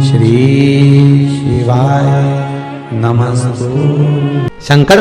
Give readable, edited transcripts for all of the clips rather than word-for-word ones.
श्री शिवाय नमस्तु। शंकर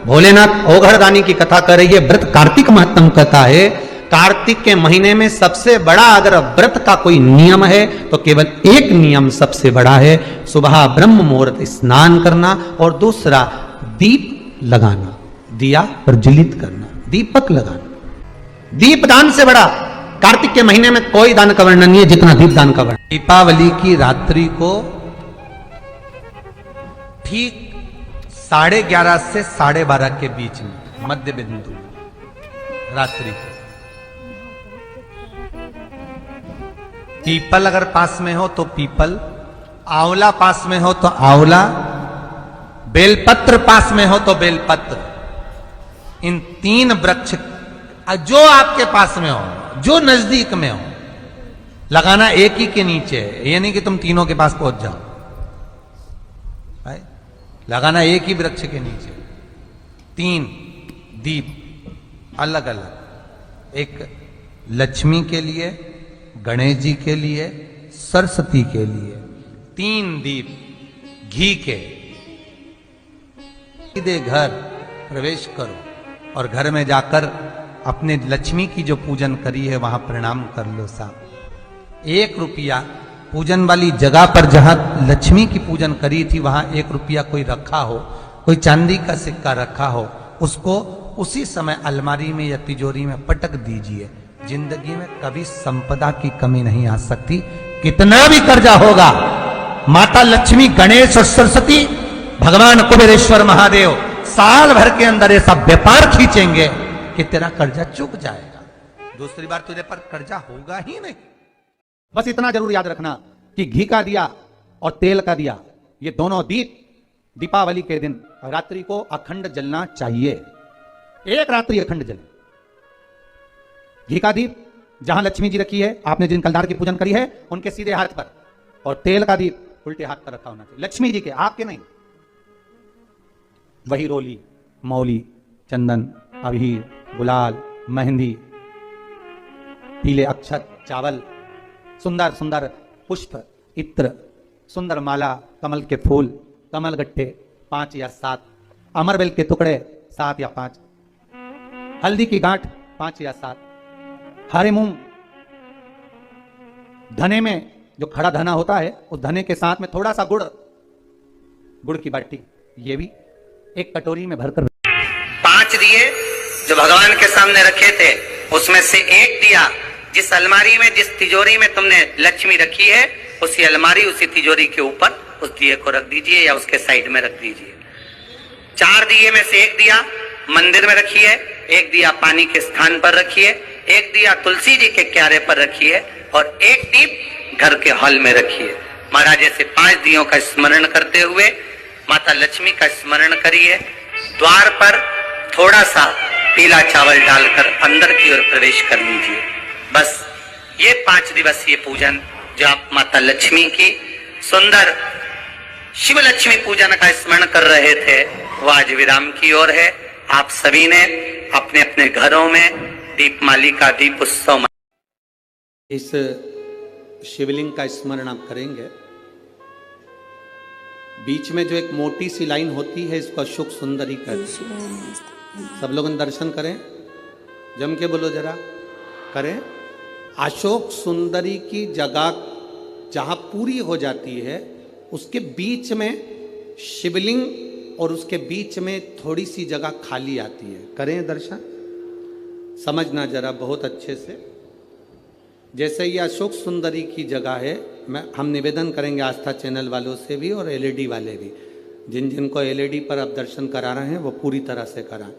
भोलेनाथ ओघरदानी की कथा कर रही है। व्रत कार्तिक महत्तम कथा है। कार्तिक के महीने में सबसे बड़ा अगर व्रत का कोई नियम है तो केवल एक नियम सबसे बड़ा है, सुबह ब्रह्म मुहूर्त स्नान करना और दूसरा दीप लगाना, दिया प्रज्वलित करना, दीपक लगाना। दीप दान से बड़ा कार्तिक के महीने में कोई दान का वर्णन नहीं है जितना दीप दान का वर्णन। दीपावली की रात्रि को ठीक 11:30 से 12:30 के बीच में मध्य बिंदु रात्रि को पीपल अगर पास में हो तो पीपल, आंवला पास में हो तो आंवला, बेलपत्र पास में हो तो बेलपत्र, इन 3 वृक्ष जो आपके पास में हो, जो नजदीक में हो, लगाना एक ही के नीचे है। ये नहीं कि तुम तीनों के पास पहुंच जाओ, लगाना एक ही वृक्ष के नीचे। 3 दीप अलग अलग, एक लक्ष्मी के लिए, गणेश जी के लिए, सरस्वती के लिए। 3 दीप घी के। सीधे घर प्रवेश करो और घर में जाकर अपने लक्ष्मी की जो पूजन करी है वहां प्रणाम कर लो साहब। 1 रुपया पूजन वाली जगह पर जहां लक्ष्मी की पूजन करी थी वहां 1 रुपया कोई रखा हो, कोई चांदी का सिक्का रखा हो, उसको उसी समय अलमारी में या तिजोरी में पटक दीजिए। जिंदगी में कभी संपदा की कमी नहीं आ सकती। कितना भी कर्जा होगा, माता लक्ष्मी, गणेश और सरस्वती, भगवान कुबेरेश्वर महादेव साल भर के अंदर ऐसा व्यापार खींचेंगे कि तेरा कर्जा चुक जाएगा। दूसरी बार तुझे पर कर्जा होगा ही नहीं। बस इतना जरूर याद रखना कि घी का दिया और तेल का दिया, ये दोनों दीप दीपावली के दिन रात्रि को अखंड जलना चाहिए। एक रात्रि अखंड जले। घी का दीप जहां लक्ष्मी जी रखी है, आपने जिन कलदार की पूजन करी है उनके सीधे हाथ पर, और तेल का दीप उल्टे हाथ पर रखा होना चाहिए। लक्ष्मी जी के, आपके नहीं। वही रोली, मौली, चंदन, अबीर, गुलाल, मेहंदी, पीले अक्षत, चावल, सुंदर सुंदर पुष्प, इत्र, सुंदर माला, कमल के फूल, कमल गट्टे 5 या 7, अमरबेल के टुकड़े 7 या 5, हल्दी की गांठ 5 या 7, हरे मूंग, धने में जो खड़ा धना होता है उस धने के साथ में थोड़ा सा गुड़, गुड़ की बाटी, ये भी एक कटोरी में भरकर। 5 दिए जो भगवान के सामने रखे थे, उसमें से एक दिया जिस अलमारी में, जिस तिजोरी में तुमने लक्ष्मी रखी है, उसी अलमारी, उसी तिजोरी के ऊपर उस दिए को रख दीजिए या उसके साइड में रख दीजिए। 4 दिए में से एक दिया मंदिर में रखिए, एक दिया पानी के स्थान पर रखिए, एक दिया तुलसी जी के क्यारे पर रखिए और एक दीप घर के हॉल में रखिए। महाराज ऐसे 5 दियों का स्मरण करते हुए माता लक्ष्मी का स्मरण करिए। द्वार पर थोड़ा सा पीला चावल डालकर अंदर की ओर प्रवेश कर लीजिए। बस ये 5 दिवसीय पूजन जो आप माता लक्ष्मी की सुंदर शिव लक्ष्मी पूजन का स्मरण कर रहे थे, वह आज विराम की ओर है। आप सभी ने अपने अपने घरों में दीपमाली का दीप उत्सव, इस शिवलिंग का स्मरण आप करेंगे। बीच में जो एक मोटी सी लाइन होती है, इसको अशोक सुंदरी कहते हैं। सब लोग दर्शन करें, जम के बोलो जरा, करें। अशोक सुंदरी की जगह जहां पूरी हो जाती है, उसके बीच में शिवलिंग और उसके बीच में थोड़ी सी जगह खाली आती है। करें दर्शन, समझना जरा बहुत अच्छे से। जैसे ये अशोक सुंदरी की जगह है, हम निवेदन करेंगे आस्था चैनल वालों से भी और एलईडी वाले भी, जिन जिनको एलईडी पर आप दर्शन करा रहे हैं वो पूरी तरह से कराएं।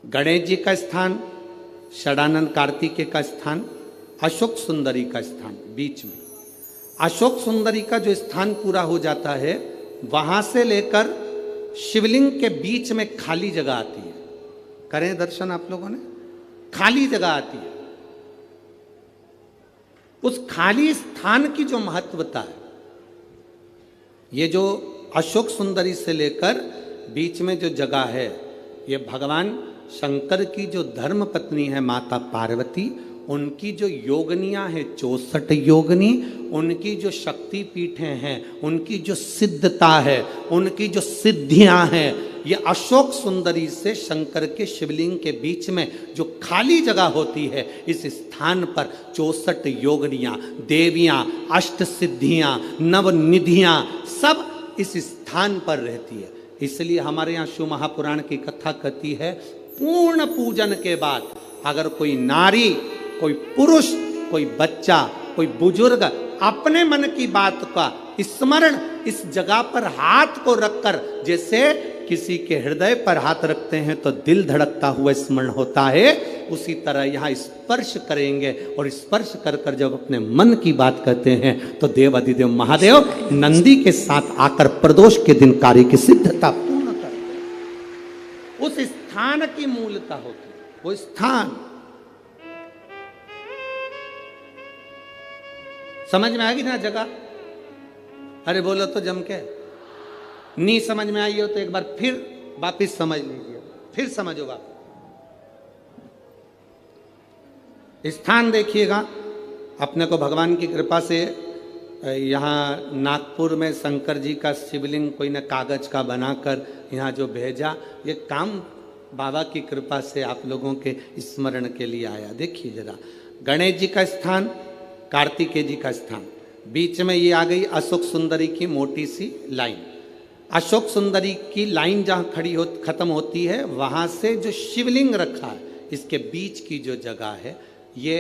गणेश जी का स्थान, षडानंद कार्तिकेय का स्थान, अशोक सुंदरी का स्थान बीच में। अशोक सुंदरी का जो स्थान पूरा हो जाता है, वहां से लेकर शिवलिंग के बीच में खाली जगह आती है। करें दर्शन आप लोगों ने, खाली जगह आती है। उस खाली स्थान की जो महत्वता है, ये जो अशोक सुंदरी से लेकर बीच में जो जगह है, ये भगवान शंकर की जो धर्म पत्नी है माता पार्वती, उनकी जो योगनियाँ हैं 64 योगनी, उनकी जो शक्ति पीठें हैं, उनकी जो सिद्धता है, उनकी जो सिद्धियाँ हैं, ये अशोक सुंदरी से शंकर के शिवलिंग के बीच में जो खाली जगह होती है, इस स्थान पर 64 योगनियाँ, देवियाँ, अष्ट सिद्धियाँ, नवनिधियाँ सब इस स्थान पर रहती है। इसलिए हमारे यहाँ शिव महापुराण की कथा कहती है, पूर्ण पूजन के बाद अगर कोई नारी, कोई पुरुष, कोई बच्चा, कोई बुजुर्ग अपने मन की बात का स्मरण इस जगह पर हाथ को रखकर, जैसे किसी के हृदय पर हाथ रखते हैं तो दिल धड़कता हुआ स्मरण होता है, उसी तरह यहाँ स्पर्श करेंगे और स्पर्श कर कर जब अपने मन की बात कहते हैं तो देव अधिदेव महादेव नंदी के साथ आकर प्रदोष के दिन कार्य की सिद्धता पूर्ण करते। उस स्थान की मूलता होती है, वो स्थान समझ में आएगी ना जगह। अरे बोलो तो जम के, नहीं समझ में आई हो तो एक बार फिर वापिस समझ लीजिए, फिर समझो वापिस। स्थान देखिएगा, अपने को भगवान की कृपा से यहाँ नागपुर में शंकर जी का शिवलिंग कोई ने कागज का बनाकर यहाँ जो भेजा, ये काम बाबा की कृपा से आप लोगों के स्मरण के लिए आया। देखिए जरा, गणेश जी का स्थान, कार्तिकेय जी का स्थान, बीच में ये आ गई अशोक सुंदरी की मोटी सी लाइन। अशोक सुंदरी की लाइन जहाँ खत्म होती है, वहाँ से जो शिवलिंग रखा है, इसके बीच की जो जगह है, ये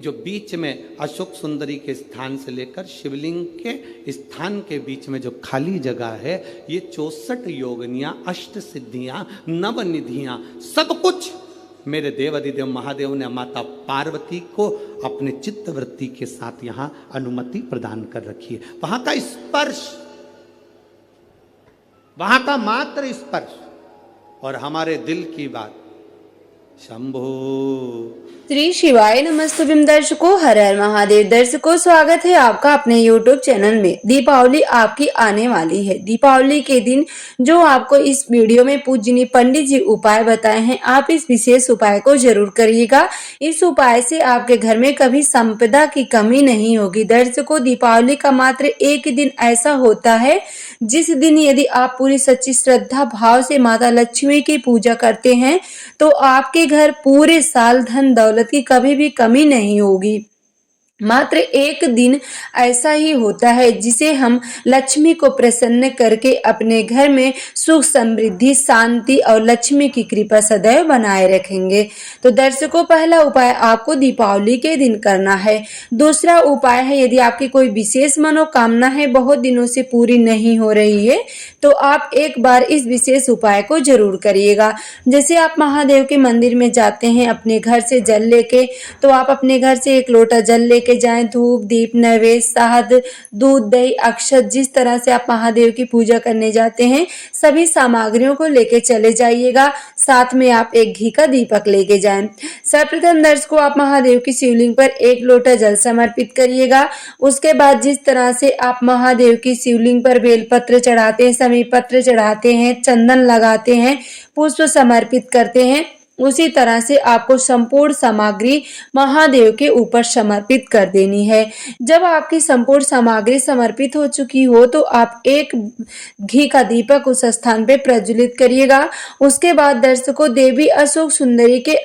जो बीच में अशोक सुंदरी के स्थान से लेकर शिवलिंग के स्थान के बीच में जो खाली जगह है, ये 64 योगनियाँ, अष्ट सिद्धियाँ, नवनिधियाँ, सब कुछ मेरे देव अधिदेव महादेव ने माता पार्वती को अपने चित्तवृत्ति के साथ यहाँ अनुमति प्रदान कर रखी है। वहाँ का स्पर्श, वहाँ का मात्र स्पर्श और हमारे दिल की बात, शंभो। श्री शिवाय नमस्तुभ्यं। दर्शकों, हर हर महादेव। दर्शकों, स्वागत है आपका अपने YouTube चैनल में। दीपावली आपकी आने वाली है। दीपावली के दिन जो आपको इस वीडियो में पूजनीय पंडित जी उपाय बताए हैं, आप इस विशेष उपाय को जरूर करिएगा। इस उपाय से आपके घर में कभी संपदा की कमी नहीं होगी। दर्शकों, दीपावली का मात्र एक दिन ऐसा होता है जिस दिन यदि आप पूरी सच्ची श्रद्धा भाव से माता लक्ष्मी की पूजा करते हैं तो आपके घर पूरे साल धन दौलत की कभी भी कमी नहीं होगी। मात्र एक दिन ऐसा ही होता है जिसे हम लक्ष्मी को प्रसन्न करके अपने घर में सुख समृद्धि शांति और लक्ष्मी की कृपा सदैव बनाए रखेंगे। तो दर्शकों, पहला उपाय आपको दीपावली के दिन करना है। दूसरा उपाय है, यदि आपकी कोई विशेष मनोकामना है, बहुत दिनों से पूरी नहीं हो रही है, तो आप एक बार इस विशेष उपाय को जरूर करिएगा। जैसे आप महादेव के मंदिर में जाते हैं अपने घर से जल लेके, तो आप अपने घर से एक लोटा जल लेके जाएं, धूप दीप नैवेद्य शहद दूध दही अक्षत, जिस तरह से आप महादेव की पूजा करने जाते हैं सभी सामग्रियों को लेके चले जाइएगा। साथ में आप एक घी का दीपक लेके जाएं। सर्वप्रथम दर्शकों, आप महादेव की शिवलिंग पर एक लोटा जल समर्पित करिएगा। उसके बाद जिस तरह से आप महादेव की शिवलिंग पर बेलपत्र चढ़ाते हैं, समीप पत्र चढ़ाते हैं, चंदन लगाते हैं, पुष्प समर्पित करते हैं, उसी तरह से आपको संपूर्ण सामग्री महादेव के ऊपर समर्पित कर देनी है। जब आपकी संपूर्ण सामग्री समर्पित हो चुकी हो तो आप एक घी का दीपक उस स्थान पे प्रज्वलित करिएगा। उसके बाद दर्शकों, देवी अशोक सुंदरी के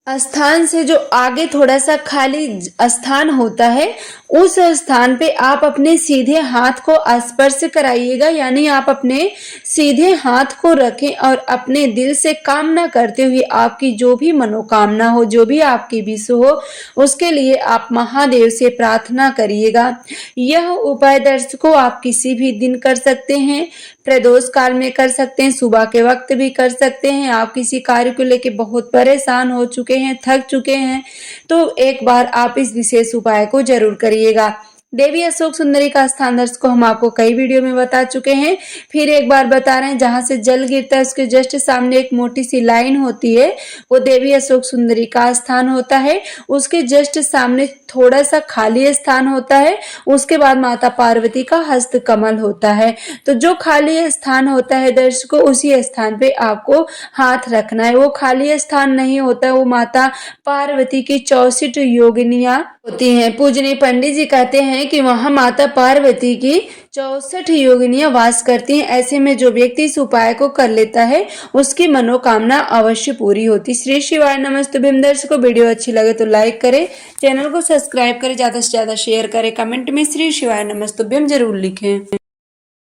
स्थान से जो आगे थोड़ा सा खाली स्थान होता है, उस स्थान पे आप अपने सीधे हाथ को स्पर्श कराइएगा। यानी आप अपने सीधे हाथ को रखें और अपने दिल से कामना करते हुए आपकी जो भी मनोकामना हो, जो भी आपकी विश हो, उसके लिए आप महादेव से प्रार्थना करिएगा। यह उपाय दर्शकों आप किसी भी दिन कर सकते हैं, प्रदोष काल में कर सकते हैं, सुबह के वक्त भी कर सकते हैं। आप किसी कार्य को लेके बहुत परेशान हो चुके हैं, थक चुके हैं, तो एक बार आप इस विशेष उपाय को जरूर करिएगा। देवी अशोक सुंदरी का स्थान दर्शकों हम आपको कई वीडियो में बता चुके हैं, फिर एक बार बता रहे हैं। जहां से जल गिरता है उसके जस्ट सामने एक मोटी सी लाइन होती है, वो देवी अशोक सुंदरी का स्थान होता है। उसके जस्ट सामने थोड़ा सा खाली स्थान होता है, उसके बाद माता पार्वती का हस्त कमल होता है। तो जो खाली स्थान होता है दर्शकों, उसी स्थान पे आपको हाथ रखना है। वो खाली स्थान नहीं होता है, वो माता पार्वती की 64 योगिनियां होती हैं। पूजनीय पंडित जी कहते हैं कि वहां माता पार्वती की 64 योगिनियां वास करती हैं। ऐसे में जो व्यक्ति इस उपाय को कर लेता है उसकी मनोकामना अवश्य पूरी होती। श्री शिवाय नमस्तुभ्यं। दर्शकों वीडियो अच्छी लगे तो लाइक करें, चैनल को सब्सक्राइब करें, ज्यादा से ज्यादा शेयर करें, कमेंट में श्री शिवाय नमस्तुभ्यं जरूर लिखें।